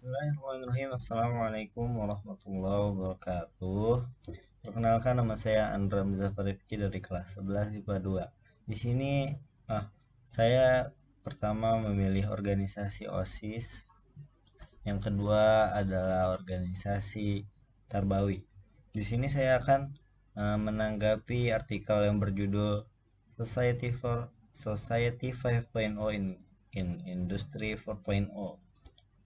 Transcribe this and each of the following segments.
Bismillahirrahmanirrahim. Assalamualaikum warahmatullahi wabarakatuh. Perkenalkan, nama saya Andra Muzaffar Rifki dari kelas 11 IPA 2. Di sini saya pertama memilih organisasi OSIS, yang kedua adalah organisasi Tarbawi. Di sini saya akan menanggapi artikel yang berjudul Society 5.0 in Industry 4.0.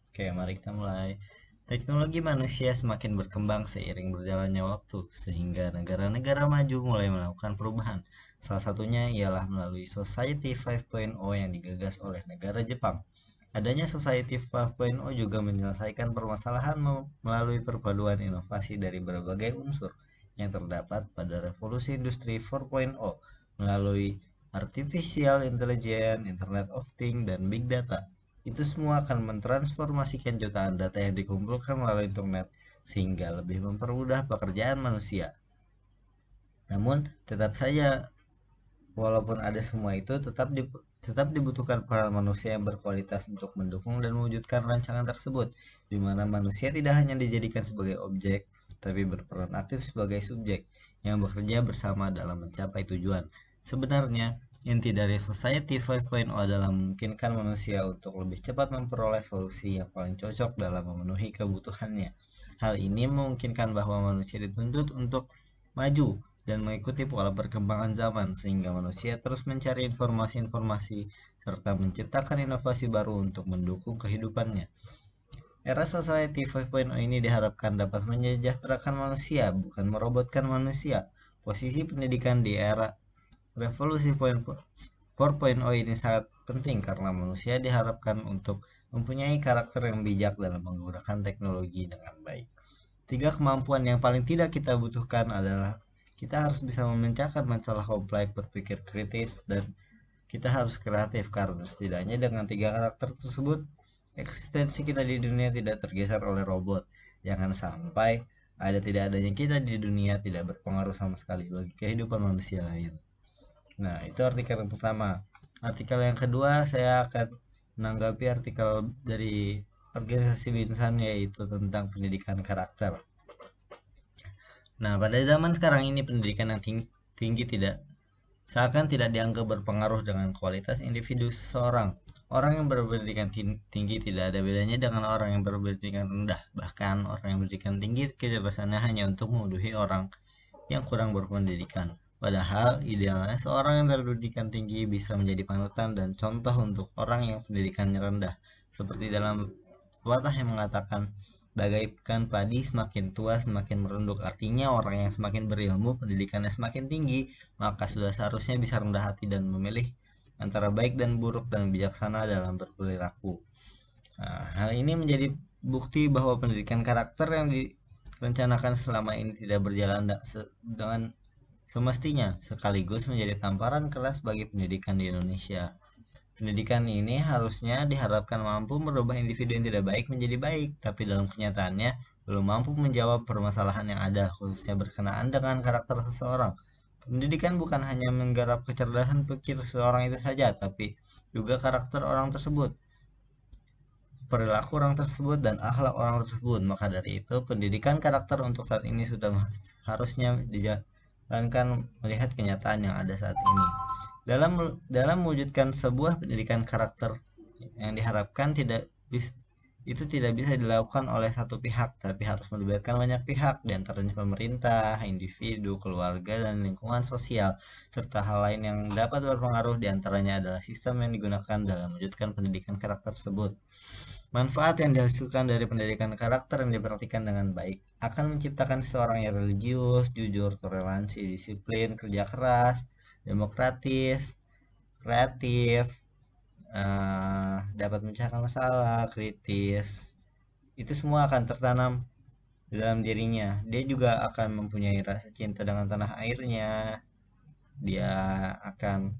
Oke, mari kita mulai. Teknologi manusia semakin berkembang seiring berjalannya waktu, sehingga negara-negara maju mulai melakukan perubahan. Salah satunya ialah melalui Society 5.0 yang digagas oleh negara Jepang. Adanya Society 5.0 juga menyelesaikan permasalahan melalui perpaduan inovasi dari berbagai unsur yang terdapat pada revolusi industri 4.0 melalui artificial intelligence, Internet of Things, dan big data. Itu semua akan mentransformasikan jutaan data yang dikumpulkan melalui internet sehingga lebih mempermudah pekerjaan manusia. Namun, tetap saja walaupun ada semua itu, tetap dibutuhkan peran manusia yang berkualitas untuk mendukung dan mewujudkan rancangan tersebut, di mana manusia tidak hanya dijadikan sebagai objek, tapi berperan aktif sebagai subjek yang bekerja bersama dalam mencapai tujuan. Sebenarnya, inti dari Society 5.0 adalah memungkinkan manusia untuk lebih cepat memperoleh solusi yang paling cocok dalam memenuhi kebutuhannya. Hal ini memungkinkan bahwa manusia dituntut untuk maju dan mengikuti pola perkembangan zaman, sehingga manusia terus mencari informasi-informasi serta menciptakan inovasi baru untuk mendukung kehidupannya. Era Society 5.0 ini diharapkan dapat menyejahterakan manusia, bukan merobotkan manusia. Posisi pendidikan di era Revolusi 4.0 ini sangat penting karena manusia diharapkan untuk mempunyai karakter yang bijak dalam menggunakan teknologi dengan baik. 3 kemampuan yang paling tidak kita butuhkan adalah kita harus bisa memecahkan masalah kompleks, berpikir kritis, dan kita harus kreatif karena setidaknya dengan 3 karakter tersebut, eksistensi kita di dunia tidak tergeser oleh robot. Jangan sampai tidak adanya kita di dunia tidak berpengaruh sama sekali bagi kehidupan manusia lain. Nah, itu artikel yang pertama. Artikel yang kedua, saya akan menanggapi artikel dari organisasi Binsan, yaitu tentang pendidikan karakter. Nah, pada zaman sekarang ini pendidikan yang tinggi seakan tidak dianggap berpengaruh dengan kualitas individu seseorang. Orang yang berpendidikan tinggi tidak ada bedanya dengan orang yang berpendidikan rendah. Bahkan orang yang berpendidikan tinggi kecerdasannya hanya untuk memenuhi orang yang kurang berpendidikan. Padahal idealnya seorang yang berpendidikan tinggi bisa menjadi panutan dan contoh untuk orang yang pendidikannya rendah. Seperti dalam pepatah yang mengatakan, bagaikan padi semakin tua semakin merunduk. Artinya orang yang semakin berilmu, pendidikannya semakin tinggi, maka sudah seharusnya bisa rendah hati dan memilih antara baik dan buruk dan bijaksana dalam berperilaku. Nah, hal ini menjadi bukti bahwa pendidikan karakter yang direncanakan selama ini tidak berjalan dengan semestinya, sekaligus menjadi tamparan keras bagi pendidikan di Indonesia. Pendidikan ini harusnya diharapkan mampu merubah individu yang tidak baik menjadi baik, tapi dalam kenyataannya belum mampu menjawab permasalahan yang ada, khususnya berkenaan dengan karakter seseorang. Pendidikan bukan hanya menggarap kecerdasan pikir seseorang itu saja, tapi juga karakter orang tersebut, perilaku orang tersebut, dan akhlak orang tersebut. Maka dari itu, pendidikan karakter untuk saat ini sudah harusnya dijalankan melihat kenyataan yang ada saat ini. Dalam mewujudkan sebuah pendidikan karakter yang diharapkan itu tidak bisa dilakukan oleh satu pihak, tapi harus melibatkan banyak pihak, diantaranya pemerintah, individu, keluarga, dan lingkungan sosial, serta hal lain yang dapat berpengaruh, diantaranya adalah sistem yang digunakan dalam mewujudkan pendidikan karakter tersebut. Manfaat yang dihasilkan dari pendidikan karakter yang diperhatikan dengan baik akan menciptakan seseorang yang religius, jujur, toleransi, disiplin, kerja keras, demokratis, kreatif, dapat memecahkan masalah, kritis. Itu semua akan tertanam di dalam dirinya. Dia juga akan mempunyai rasa cinta dengan tanah airnya. Dia akan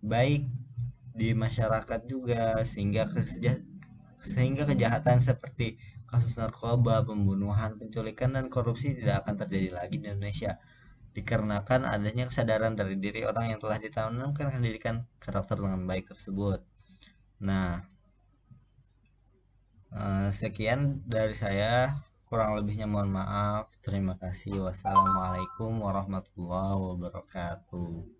baik di masyarakat juga, sehingga kejahatan seperti kasus narkoba, pembunuhan, penculikan, dan korupsi tidak akan terjadi lagi di Indonesia, dikarenakan adanya kesadaran dari diri orang yang telah ditanamkan pendidikan karakter dengan baik tersebut. Nah, sekian dari saya, kurang lebihnya mohon maaf. Terima kasih. Wassalamualaikum warahmatullahi wabarakatuh.